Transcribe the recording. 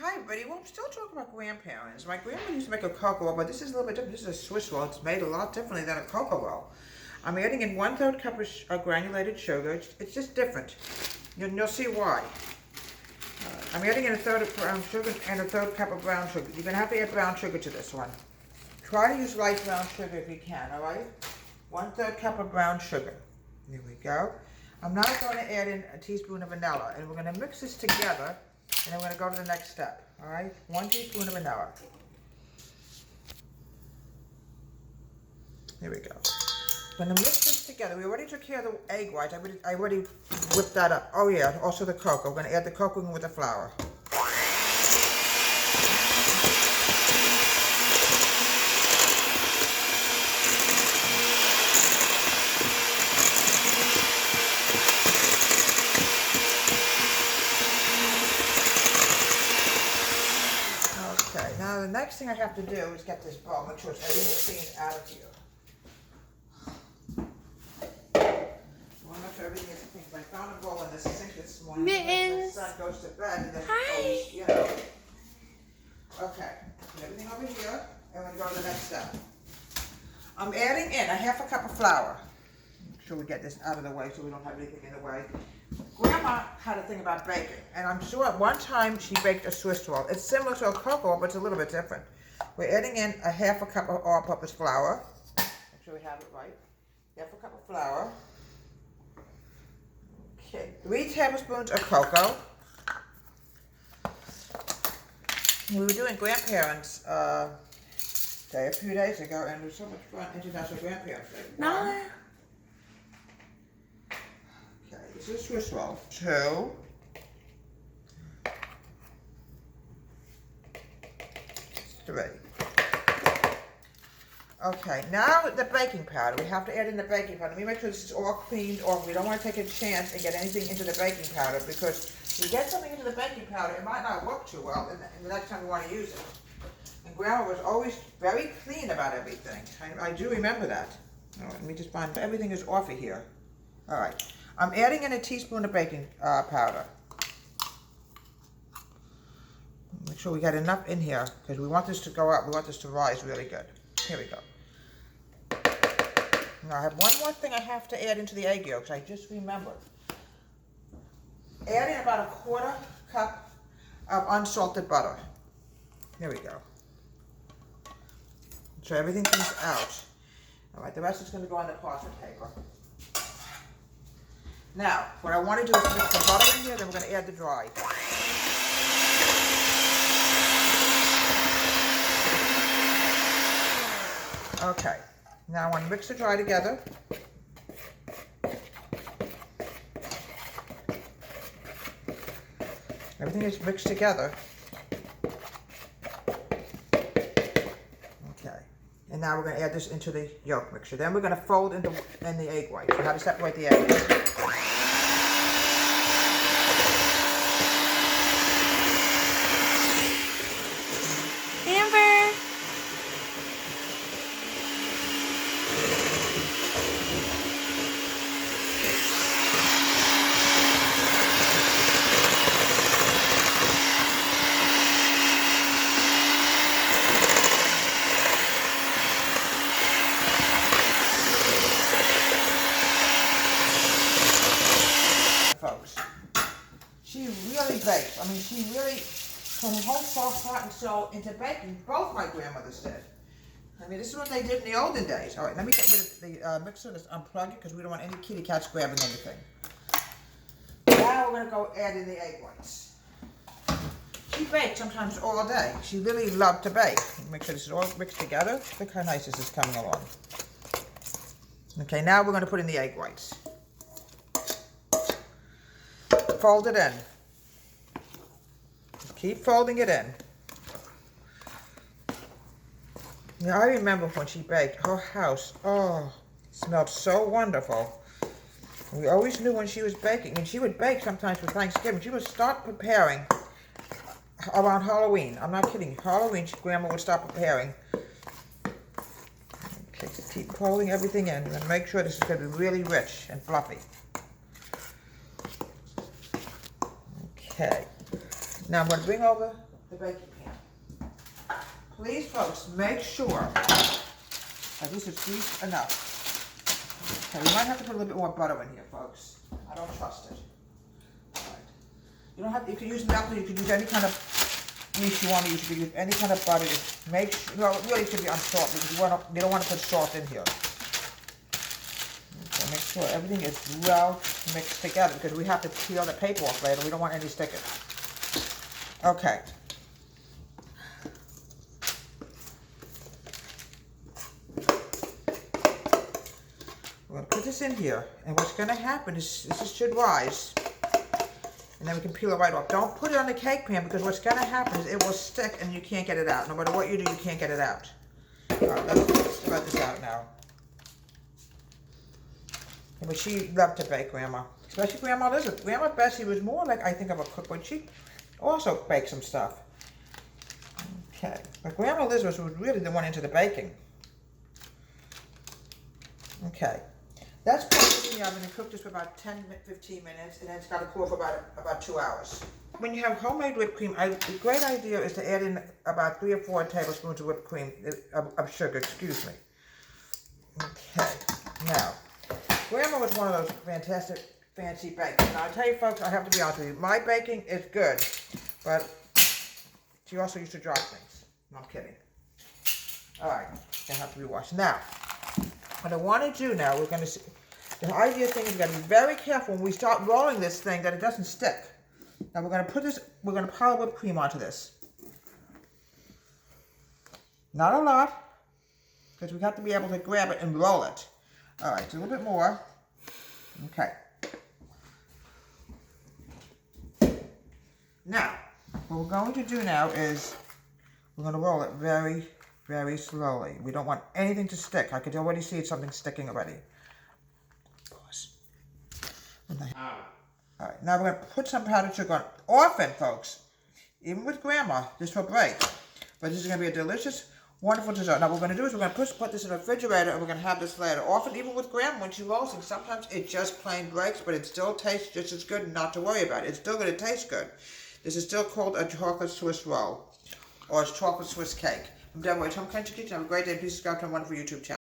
Hi, everybody. Well, I'm still talking about grandparents. My grandma used to make a cocoa roll, but this is a little bit different. This is a Swiss roll. It's made a lot differently than a cocoa roll. I'm adding in 1/3 cup of granulated sugar. It's just different. You'll see why. I'm adding in 1/3 of brown sugar and 1/3 cup of brown sugar. You're going to have to add brown sugar to this one. Try to use light brown sugar if you can, all right? 1/3 cup of brown sugar. Here we go. I'm now going to add in a teaspoon of vanilla, and we're going to mix this together, and then we're going to go to the next step, all right? 1 teaspoon of vanilla. Here we go. We're going to mix this together. We already took care of the egg whites. I already whipped that up. Oh yeah, also the cocoa. We're going to add the cocoa in with the flour. Okay, now the next thing I have to do is get this bowl. Make sure everything's cleaned out of here. Everything is pink. I found a bowl in the sink this morning. Mittens. My son goes to bed and then Hi. always, you know. Okay, put everything over here, and we're going to go to the next step. I'm adding in a 1/2 cup of flour. Make sure we get this out of the way so we don't have anything in the way. Grandma had a thing about baking, and I'm sure at one time she baked a Swiss roll. It's similar to a cocoa, but it's a little bit different. We're adding in a 1/2 cup of all-purpose flour. Make sure we have it right. 1/2 cup of flour. Okay, 3 tablespoons of cocoa. We were doing grandparents day a few days ago, and it was so much fun. International Grandparents Day. No. Okay, this is Swiss roll. 2. 3. Okay, now the baking powder. We have to add in the baking powder. Let me make sure this is all cleaned off. We don't want to take a chance and get anything into the baking powder, because if you get something into the baking powder, it might not work too well the next time you want to use it. And Grandma was always very clean about everything. I do remember that. All right, let me just find everything is off of here. All right, I'm adding in a teaspoon of baking powder. Make sure we got enough in here, because we want this to go up. We want this to rise really good. Here we go. Now I have one more thing I have to add into the egg yolks. I just remembered. Add in about a 1/4 cup of unsalted butter. Here we go. So everything comes out. All right, the rest is going to go on the parchment paper. Now, what I want to do is mix the butter in here, then we're going to add the dry. Okay, now I want to mix the dry together. Everything is mixed together. Okay, and now we're going to add this into the yolk mixture. Then we're going to fold in the egg whites. So how to separate the eggs. Amber. Folks, she really bakes. I mean, she really put her whole soft heart and soul into baking. Both my grandmothers did. I mean, this is what they did in the olden days. All right, let me get rid of the mixer. Let's unplug it, because we don't want any kitty cats grabbing anything. Now we're going to go add in the egg whites. She baked sometimes all day. She really loved to bake. Make sure this is all mixed together. Look how nice this is coming along. Okay, now we're going to put in the egg whites. Fold it in. Just keep folding it in. Now, I remember when she baked, her house, oh, smelled so wonderful. We always knew when she was baking, and she would bake sometimes for Thanksgiving. She would start preparing around Halloween. I'm not kidding. Halloween, Grandma would start preparing. Okay, just keep folding everything in, and make sure this is going to be really rich and fluffy. Okay. Now I'm going to bring over the baking pan. Please, folks, make sure that this is greased enough. Okay, you might have to put a little bit more butter in here, folks. I don't trust it. All right. You don't have to, you can use milk, you can use any kind of grease you want to use. You can use any kind of butter. Just make sure, well, it really should be unsalted because you don't want to put salt in here. Okay, make sure everything is well mixed together because we have to peel the paper off later. We don't want any stickers. Okay. We're going to put this in here, and what's going to happen is this should rise, and then we can peel it right off. Don't put it on the cake pan because what's going to happen is it will stick and you can't get it out. No matter what you do, you can't get it out. All right, let's spread this out now. But she loved to bake, Grandma, especially Grandma Elizabeth. Grandma Bessie was more like, I think, of a cook, but she also baked some stuff. Okay, but Grandma Elizabeth was really the one into the baking. Okay. Let's put this in the oven and cook this for about 10-15 minutes, and then it's got to cool for about 2 hours. When you have homemade whipped cream, the great idea is to add in about 3 or 4 tablespoons of whipped cream, of sugar, excuse me. Okay, now, Grandma was one of those fantastic, fancy bakers. Now, I tell you folks, I have to be honest with you, my baking is good, but she also used to dry things. No, I'm kidding. All right, they have to be washed. Now, what I want to do now, the idea thing is we're going to be very careful when we start rolling this thing that it doesn't stick. Now we're going to pile whipped cream onto this. Not a lot, because we have to be able to grab it and roll it. All right, so a little bit more. Okay. Now, what we're going to do now is we're going to roll it very, very slowly. We don't want anything to stick. I could already see something sticking already. Pause. All right, now we're going to put some powdered sugar on. Often, folks, even with Grandma, this will break. But this is going to be a delicious, wonderful dessert. Now what we're going to do is we're going to put this in the refrigerator and we're going to have this later. Often, even with Grandma, when she rolls it, sometimes it just plain breaks, but it still tastes just as good and not to worry about it. It's still going to taste good. This is still called a chocolate Swiss roll or a chocolate Swiss cake. I'm Deborah at Home Country Kitchen. Have a great day. Please subscribe to my wonderful YouTube channel.